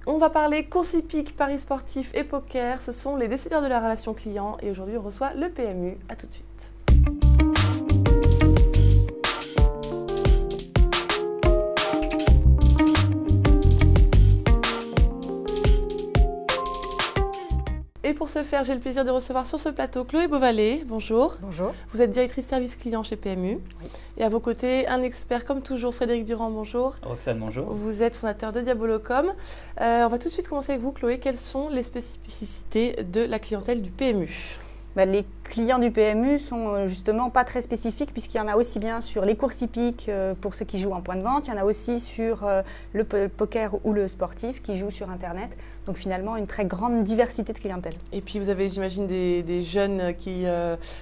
On va parler course hippique, paris sportifs et poker. Ce sont les décideurs de la relation client et aujourd'hui on reçoit le PMU. A tout de suite. Et pour ce faire, j'ai le plaisir de recevoir sur ce plateau Chloé Beauvalet. Bonjour. Bonjour. Vous êtes directrice service client chez PMU. Oui. Et à vos côtés, un expert comme toujours, Frédéric Durand, bonjour. Roxane, bonjour. Vous êtes fondateur de Diabolocom. On va tout de suite commencer avec vous, Chloé. Quelles sont les spécificités de la clientèle du PMU ? Les clients du PMU sont justement pas très spécifiques puisqu'il y en a aussi bien sur les courses hippiques pour ceux qui jouent en point de vente, il y en a aussi sur le poker ou le sportif qui jouent sur Internet. Donc finalement, une très grande diversité de clientèle. Et puis vous avez, j'imagine, des jeunes qui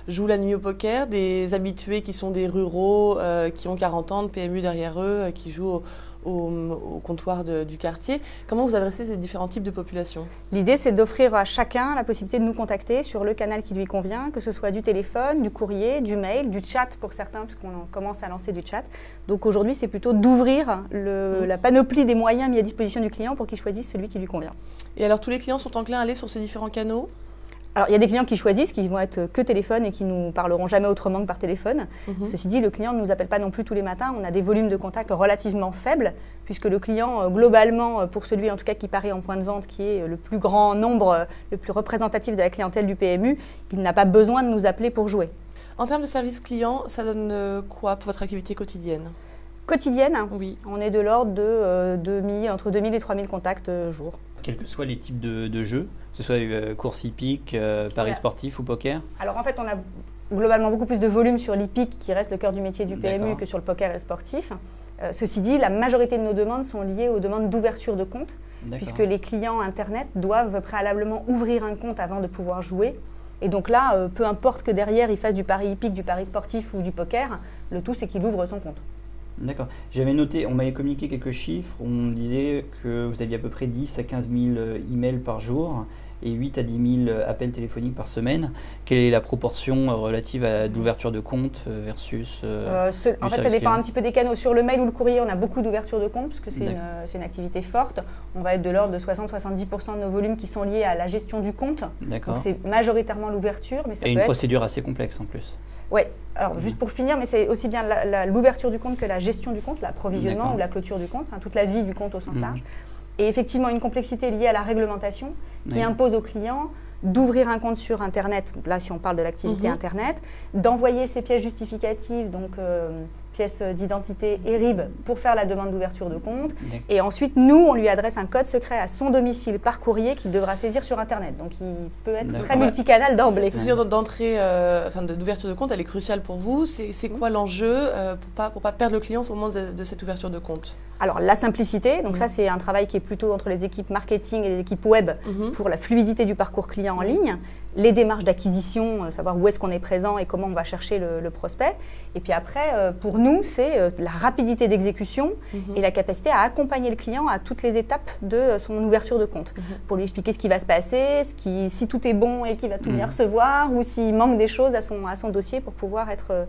jouent la nuit au poker, des habitués qui sont des ruraux, qui ont 40 ans de PMU derrière eux, qui jouent au comptoir du quartier. Comment vous adressez ces différents types de populations ? L'idée, c'est d'offrir à chacun la possibilité de nous contacter sur le canal qui lui convient, que ce soit du téléphone, du courrier, du mail, du chat pour certains, puisqu'on commence à lancer du chat. Donc aujourd'hui, c'est plutôt d'ouvrir la panoplie des moyens mis à disposition du client pour qu'il choisisse celui qui lui convient. Et alors, tous les clients sont enclins à aller sur ces différents canaux ? Alors, il y a des clients qui choisissent, qui vont être que téléphone et qui nous parleront jamais autrement que par téléphone. Ceci dit, le client ne nous appelle pas non plus tous les matins. On a des volumes de contact relativement faibles, puisque le client, globalement, pour celui en tout cas qui parie en point de vente, qui est le plus grand nombre, le plus représentatif de la clientèle du PMU, il n'a pas besoin de nous appeler pour jouer. En termes de service client, ça donne quoi pour votre activité quotidienne ? Quotidienne, oui. On est de l'ordre de entre 2000 et 3000 contacts jour. Quels que soient les types de jeux, que ce soit course hippique, paris sportif ou poker ? Alors en fait, on a globalement beaucoup plus de volume sur l'hippique qui reste le cœur du métier du PMU que sur le poker et le sportif. Ceci dit, la majorité de nos demandes sont liées aux demandes d'ouverture de compte, puisque les clients Internet doivent préalablement ouvrir un compte avant de pouvoir jouer. Et donc là, peu importe que derrière il fasse du pari hippique, du pari sportif ou du poker, le tout c'est qu'il ouvre son compte. D'accord. J'avais noté, on m'avait communiqué quelques chiffres, on disait que vous aviez à peu près 10 à 15 000 emails par jour et 8 à 10 000 appels téléphoniques par semaine. Quelle est la proportion relative à l'ouverture de compte versus En fait, ça dépend un petit peu des canaux. Sur le mail ou le courrier, on a beaucoup d'ouverture de compte parce que c'est une activité forte. On va être de l'ordre de 60-70% de nos volumes qui sont liés à la gestion du compte. D'accord. Donc c'est majoritairement l'ouverture. Mais ça et peut une procédure assez complexe en plus. Oui, alors juste pour finir, mais c'est aussi bien l'ouverture du compte que la gestion du compte, l'approvisionnement ou la clôture du compte, toute la vie du compte au sens large. Et effectivement, une complexité liée à la réglementation qui impose aux clients d'ouvrir un compte sur Internet, là si on parle de l'activité Internet, d'envoyer ses pièces justificatives, donc pièces d'identité et RIB pour faire la demande d'ouverture de compte. Et ensuite, nous, on lui adresse un code secret à son domicile par courrier qu'il devra saisir sur Internet. Donc, il peut être très multicanal d'emblée. Cette procédure d'entrée, d'ouverture de compte, elle est cruciale pour vous. C'est quoi l'enjeu pour pas perdre le client au moment de cette ouverture de compte ? Alors, la simplicité. Donc ça, c'est un travail qui est plutôt entre les équipes marketing et les équipes web pour la fluidité du parcours client en ligne. Les démarches d'acquisition, savoir où est-ce qu'on est présent et comment on va chercher le prospect. Et puis après, pour nous, c'est la rapidité d'exécution et la capacité à accompagner le client à toutes les étapes de son ouverture de compte. Pour lui expliquer ce qui va se passer, si tout est bon et qu'il va tout bien recevoir, ou s'il manque des choses à son dossier pour pouvoir être...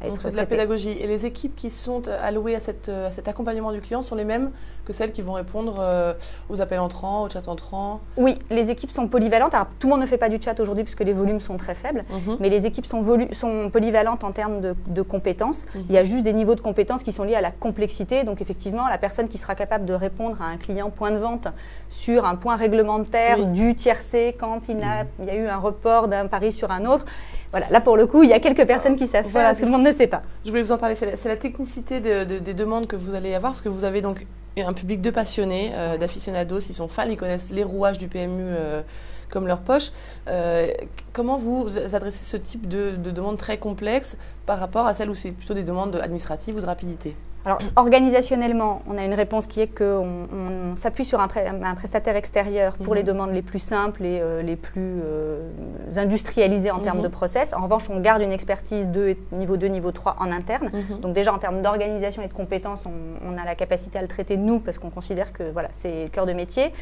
Donc c'est de la pédagogie. Et les équipes qui sont allouées à cet accompagnement du client sont les mêmes que celles qui vont répondre aux appels entrants, aux chats entrants ? Oui, les équipes sont polyvalentes. Alors tout le monde ne fait pas du chat aujourd'hui puisque les volumes sont très faibles, mais les équipes sont polyvalentes en termes de compétences. Il y a juste des niveaux de compétences qui sont liés à la complexité. Donc effectivement, la personne qui sera capable de répondre à un client point de vente sur un point réglementaire du tiercé quand il y a eu un report d'un pari sur un autre. Voilà, là pour le coup, il y a quelques personnes qui savent faire, tout le monde ne sait pas. Je voulais vous en parler, c'est la technicité des demandes que vous allez avoir, parce que vous avez donc un public de passionnés, d'aficionados, ils sont fans, ils connaissent les rouages du PMU comme leur poche. Comment vous adressez ce type de demandes très complexes par rapport à celles où c'est plutôt des demandes administratives ou de rapidité ? Alors, organisationnellement, on a une réponse qui est qu'on s'appuie sur un prestataire extérieur pour les demandes les plus simples et les plus industrialisées en termes de process. En revanche, on garde une expertise niveau 2, niveau 3 en interne. Donc déjà, en termes d'organisation et de compétences, on a la capacité à le traiter nous parce qu'on considère que c'est le cœur de métier.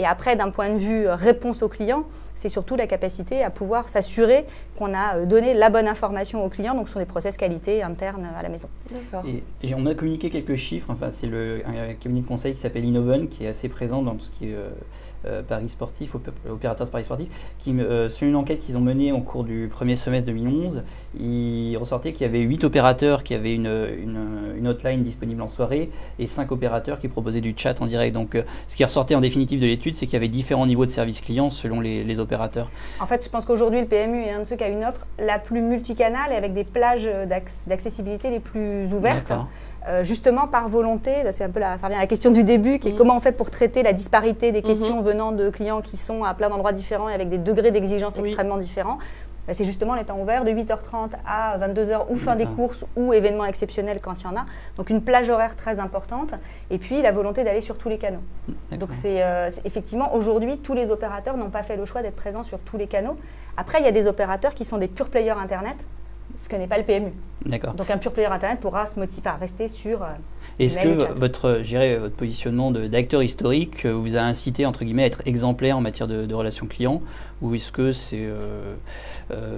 Et après, d'un point de vue réponse aux clients, c'est surtout la capacité à pouvoir s'assurer qu'on a donné la bonne information aux clients. Donc, ce sont des process qualité internes à la maison. D'accord. Et on a communiqué quelques chiffres. Enfin, c'est un cabinet de conseil qui s'appelle Innoven, qui est assez présent dans tout ce qui est Paris sportif, opérateurs de Paris sportif, sur une enquête qu'ils ont menée au cours du premier semestre 2011, il ressortait qu'il y avait 8 opérateurs qui avaient une hotline disponible en soirée et 5 opérateurs qui proposaient du chat en direct. Donc, ce qui ressortait en définitive de l'étude, c'est qu'il y avait différents niveaux de service client selon les opérateurs. En fait, je pense qu'aujourd'hui, le PMU est un de ceux qui a une offre la plus multicanale et avec des plages d'accessibilité les plus ouvertes. Justement par volonté, c'est un peu ça revient à la question du début, qui est comment on fait pour traiter la disparité des questions venant de clients qui sont à plein d'endroits différents et avec des degrés d'exigence extrêmement différents. C'est justement les temps ouverts de 8h30 à 22h ou fin des courses ou événements exceptionnels quand il y en a. Donc une plage horaire très importante et puis la volonté d'aller sur tous les canaux. Donc c'est effectivement aujourd'hui tous les opérateurs n'ont pas fait le choix d'être présents sur tous les canaux. Après il y a des opérateurs qui sont des pure players internet, ce que n'est pas le PMU. D'accord. Donc un pure player internet pourra rester sur. Est-ce que votre positionnement d'acteur historique vous a incité entre guillemets à être exemplaire en matière de relations clients, ou est-ce que c'est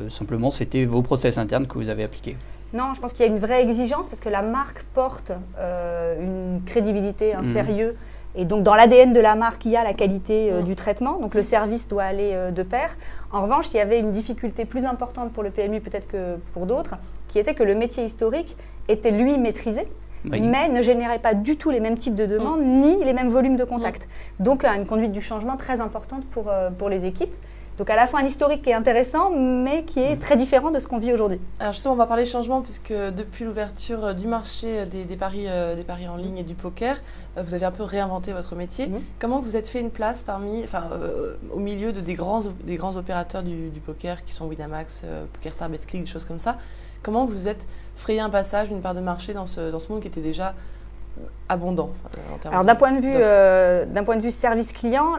simplement c'était vos process internes que vous avez appliqués? Non, je pense qu'il y a une vraie exigence parce que la marque porte une crédibilité, un sérieux. Et donc, dans l'ADN de la marque, il y a la qualité du traitement. Donc, le service doit aller de pair. En revanche, il y avait une difficulté plus importante pour le PMU, peut-être que pour d'autres, qui était que le métier historique était, lui, maîtrisé, mais ne générait pas du tout les mêmes types de demandes, ni les mêmes volumes de contacts. Donc, une conduite du changement très importante pour les équipes. Donc à la fois un historique qui est intéressant, mais qui est très différent de ce qu'on vit aujourd'hui. Alors justement, on va parler changement, puisque depuis l'ouverture du marché des paris en ligne et du poker, vous avez un peu réinventé votre métier. Comment vous êtes fait une place au milieu des grands opérateurs du poker, qui sont Winamax, PokerStars, BetClick, des choses comme ça? Comment vous êtes frayé un passage, une part de marché dans ce monde qui était déjà abondant en termes. Alors d'un point de vue service client,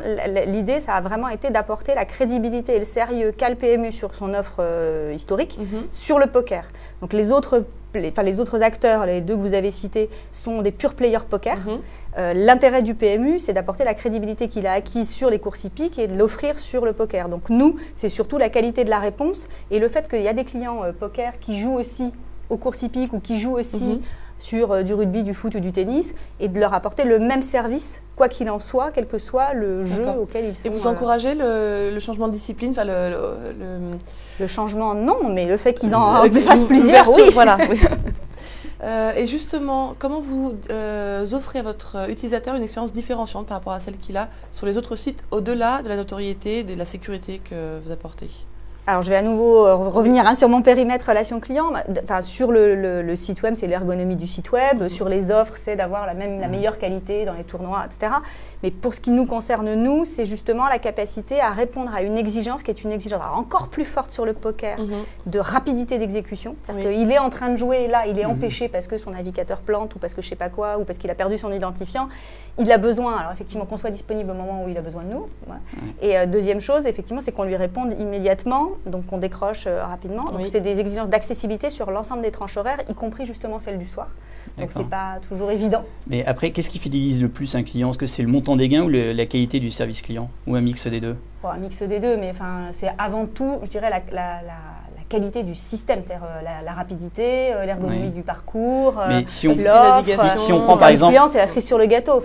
l'idée ça a vraiment été d'apporter la crédibilité et le sérieux qu'a le PMU sur son offre historique sur le poker. Donc les autres acteurs, les deux que vous avez cités, sont des pure players poker. L'intérêt du PMU, c'est d'apporter la crédibilité qu'il a acquise sur les courses hippiques et de l'offrir sur le poker. Donc nous, c'est surtout la qualité de la réponse et le fait qu'il y a des clients poker qui jouent aussi aux courses hippiques ou qui jouent aussi sur du rugby, du foot ou du tennis, et de leur apporter le même service, quoi qu'il en soit, quel que soit le jeu auquel ils sont. Et vous encouragez le changement de discipline, le changement, non, mais le fait qu'ils en fassent plusieurs, oui. Voilà. Et justement, comment vous offrez à votre utilisateur une expérience différenciante par rapport à celle qu'il a sur les autres sites, au-delà de la notoriété, de la sécurité que vous apportez? Alors, je vais à nouveau revenir sur mon périmètre relation client. Sur le site web, c'est l'ergonomie du site web. Sur les offres, c'est d'avoir la meilleure qualité dans les tournois, etc. Mais pour ce qui nous concerne, nous, c'est justement la capacité à répondre à une exigence qui est une exigence encore plus forte sur le poker, de rapidité d'exécution. C'est-à-dire qu'il est en train de jouer, là, il est empêché parce que son navigateur plante ou parce que je ne sais pas quoi, ou parce qu'il a perdu son identifiant. Il a besoin, alors effectivement, qu'on soit disponible au moment où il a besoin de nous. Et deuxième chose, effectivement, c'est qu'on lui réponde immédiatement. Donc on décroche rapidement. Donc c'est des exigences d'accessibilité sur l'ensemble des tranches horaires, y compris justement celle du soir. Donc c'est pas toujours évident. Mais après, qu'est-ce qui fidélise le plus un client? Est-ce que c'est le montant des gains ou la qualité du service client? Ou un mix des deux? Un mix des deux, mais c'est avant tout, je dirais, la qualité du système, c'est-à-dire la rapidité, l'ergonomie du parcours, mais si l'offre, on prend par exemple, c'est la cerise sur le gâteau.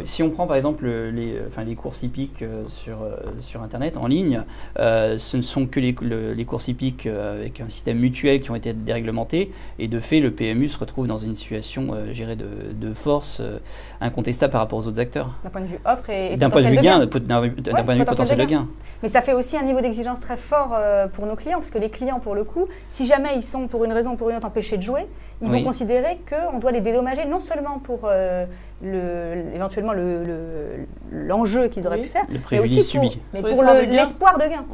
Si on prend par exemple les courses hippiques sur Internet, en ligne, ce ne sont que les courses hippiques avec un système mutuel qui ont été déréglementés, et de fait le PMU se retrouve dans une situation de force incontestable par rapport aux autres acteurs. D'un point de vue offre et d'un point de vue gain, d'un point de vue potentiel de gain. Mais ça fait aussi un niveau d'exigence très fort pour nos clients, parce que les clients, pour le coup, si jamais ils sont pour une raison ou pour une autre empêchés de jouer, ils vont considérer qu'on doit les dédommager, non seulement pour éventuellement l'enjeu qu'ils auraient pu faire, mais aussi pour l'espoir de gain.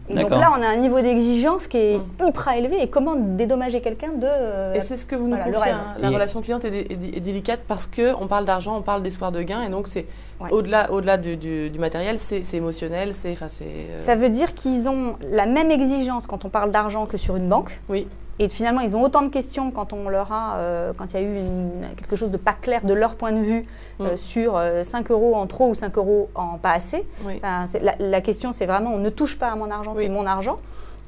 Et donc là, on a un niveau d'exigence qui est hyper élevé. Et comment dédommager quelqu'un de... Et c'est ce que vous nous confiez, la relation cliente est délicate parce qu'on parle d'argent, on parle d'espoir de gain, et donc c'est au-delà du matériel, c'est émotionnel, Ça veut dire qu'ils ont la même exigence quand on parle d'argent que sur une banque. Et finalement, ils ont autant de questions quand on leur a, quand il y a eu quelque chose de pas clair de leur point de vue sur 5 € en trop ou 5 € en pas assez. Oui. Enfin, la question, c'est vraiment, on ne touche pas à mon argent, c'est mon argent.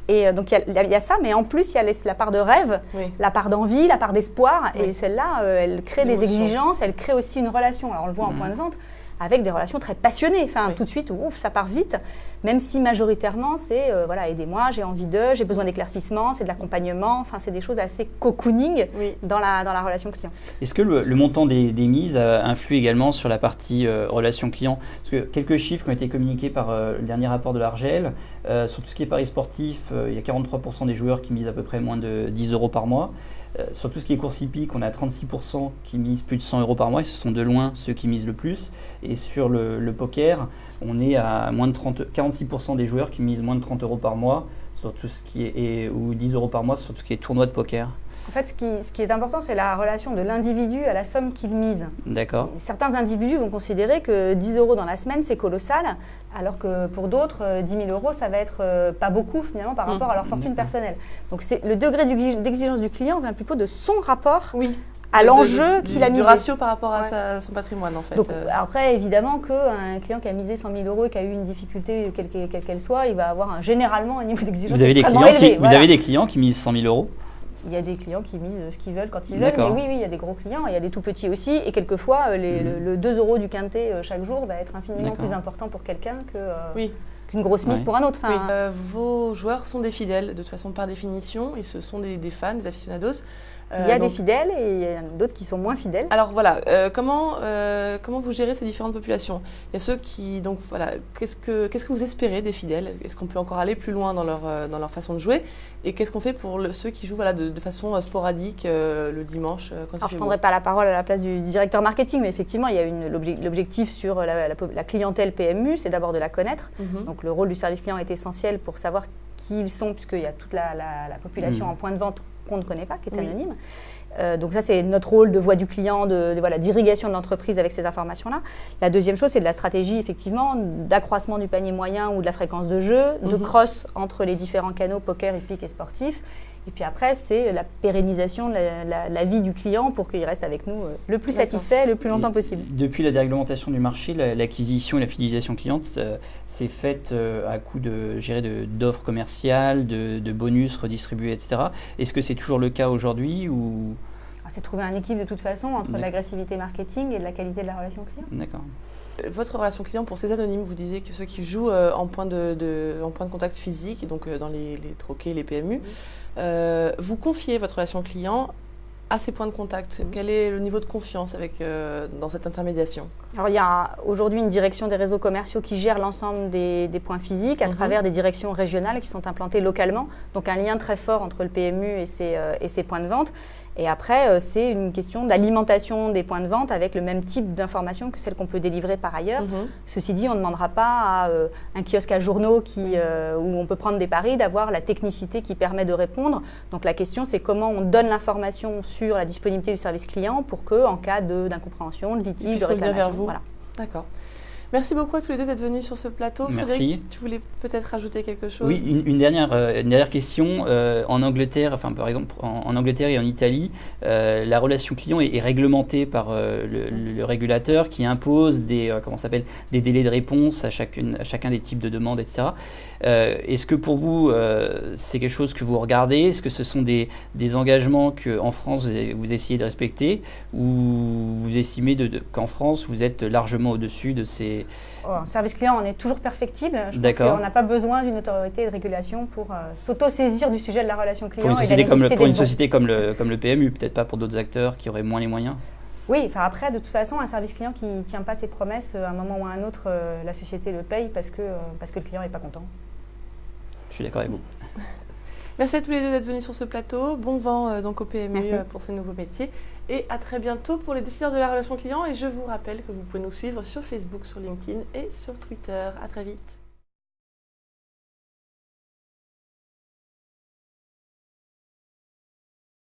Et donc, il y a ça, mais en plus, il y a la part de rêve, la part d'envie, la part d'espoir. Et celle-là, elle crée des exigences, elle crée aussi une relation. Alors, on le voit en point de vente, avec des relations très passionnées. Enfin, tout de suite, ouf, ça part vite. Même si majoritairement, c'est voilà, aidez-moi, j'ai envie d'eux, j'ai besoin d'éclaircissement, c'est de l'accompagnement. Enfin, c'est des choses assez cocooning dans la relation client. Est-ce que le montant des mises influe également sur la partie relation client? Parce que quelques chiffres qui ont été communiqués par le dernier rapport de l'Argel, sur tout ce qui est paris sportif, il y a 43% des joueurs qui misent à peu près moins de 10 € par mois. Sur tout ce qui est course hippique, on a 36% qui misent plus de 100 € par mois, et ce sont de loin ceux qui misent le plus. Et sur le poker, on est à moins de 46% des joueurs qui misent moins de 30 € par mois, sur tout ce qui est, ou 10 € par mois sur tout ce qui est tournoi de poker. En fait, ce qui est important, c'est la relation de l'individu à la somme qu'il mise. D'accord. Certains individus vont considérer que 10 € dans la semaine, c'est colossal, alors que pour d'autres, 10 000 € ça va être pas beaucoup finalement par rapport à leur fortune personnelle. Donc le degré d'exigence du client vient plutôt de son rapport à l'enjeu qu'il a misé. Du ratio par rapport à son patrimoine en fait. Donc, après, évidemment qu'un client qui a misé 100 000 € et qui a eu une difficulté quelle qu'elle soit, il va avoir généralement un niveau d'exigence extrêmement élevé. Vous avez des clients qui misent 100 000 €? Il y a des clients qui misent ce qu'ils veulent quand ils veulent, mais oui, il y a des gros clients, il y a des tout petits aussi, et quelquefois, le 2 € du quintet chaque jour va être infiniment plus important pour quelqu'un qu'une grosse mise pour un autre. Enfin, vos joueurs sont des fidèles, de toute façon par définition, ils se sont des fans, des aficionados. Il y a des fidèles et il y a d'autres qui sont moins fidèles. Alors voilà, comment vous gérez ces différentes populations? Il y a ceux qui, donc voilà, qu'est-ce que vous espérez des fidèles? Est-ce qu'on peut encore aller plus loin dans leur façon de jouer? Et qu'est-ce qu'on fait pour ceux qui jouent de façon sporadique le dimanche quand Alors je ne prendrai pas la parole à la place du directeur marketing, mais effectivement, il y a l'objectif sur la clientèle PMU, c'est d'abord de la connaître. Donc le rôle du service client est essentiel pour savoir qui ils sont, puisqu'il y a toute la population en point de vente qu'on ne connaît pas, qui est anonyme. Donc ça, c'est notre rôle de voix du client, d'irrigation de l'entreprise avec ces informations-là. La deuxième chose, c'est de la stratégie, effectivement, d'accroissement du panier moyen ou de la fréquence de jeu, de cross entre les différents canaux poker, hippique et sportif. Et puis après, c'est la pérennisation de la vie du client pour qu'il reste avec nous le plus satisfait, le plus longtemps possible. Depuis la déréglementation du marché, l'acquisition et la fidélisation cliente s'est faite à coup d'offres commerciales, de bonus redistribués, etc. Est-ce que c'est toujours le cas aujourd'hui ou... C'est trouver un équilibre de toute façon entre l'agressivité marketing et de la qualité de la relation client. D'accord. Votre relation client, pour ces anonymes, vous disiez que ceux qui jouent en point de contact physique, donc dans les troquets, les PMU, vous confiez votre relation client à ces points de contact. Quel est le niveau de confiance dans cette intermédiation? Alors, il y a aujourd'hui une direction des réseaux commerciaux qui gère l'ensemble des points physiques à travers des directions régionales qui sont implantées localement. Donc, un lien très fort entre le PMU et ses points de vente. Et après, c'est une question d'alimentation des points de vente avec le même type d'informations que celles qu'on peut délivrer par ailleurs. Ceci dit, on ne demandera pas à un kiosque à journaux où on peut prendre des paris d'avoir la technicité qui permet de répondre. Donc la question, c'est comment on donne l'information sur la disponibilité du service client pour qu'en cas d'incompréhension, de litige, de réclamation, vers vous. Voilà. D'accord. Merci beaucoup à tous les deux d'être venus sur ce plateau. Merci. Frédéric, tu voulais peut-être rajouter quelque chose? Oui, une dernière question. En Angleterre, enfin par exemple en Angleterre et en Italie, la relation client est réglementée par le régulateur qui impose des délais de réponse à chacun des types de demandes, etc. Est-ce que pour vous, c'est quelque chose que vous regardez? Est-ce que ce sont des engagements qu'en France vous essayez de respecter, ou vous estimez qu'en France vous êtes largement au-dessus de ces... En service client, on est toujours perfectible. Je pense qu'on n'a pas besoin d'une autorité de régulation pour s'auto-saisir du sujet de la relation client. Pour une société comme le PMU, peut-être pas pour d'autres acteurs qui auraient moins les moyens. Oui, enfin après, de toute façon, un service client qui ne tient pas ses promesses, à un moment ou à un autre, la société le paye parce que le client n'est pas content. Je suis d'accord avec vous. Merci à tous les deux d'être venus sur ce plateau. Bon vent donc au PMU pour ces nouveaux métiers. Et à très bientôt pour les décideurs de la relation client. Et je vous rappelle que vous pouvez nous suivre sur Facebook, sur LinkedIn et sur Twitter. À très vite.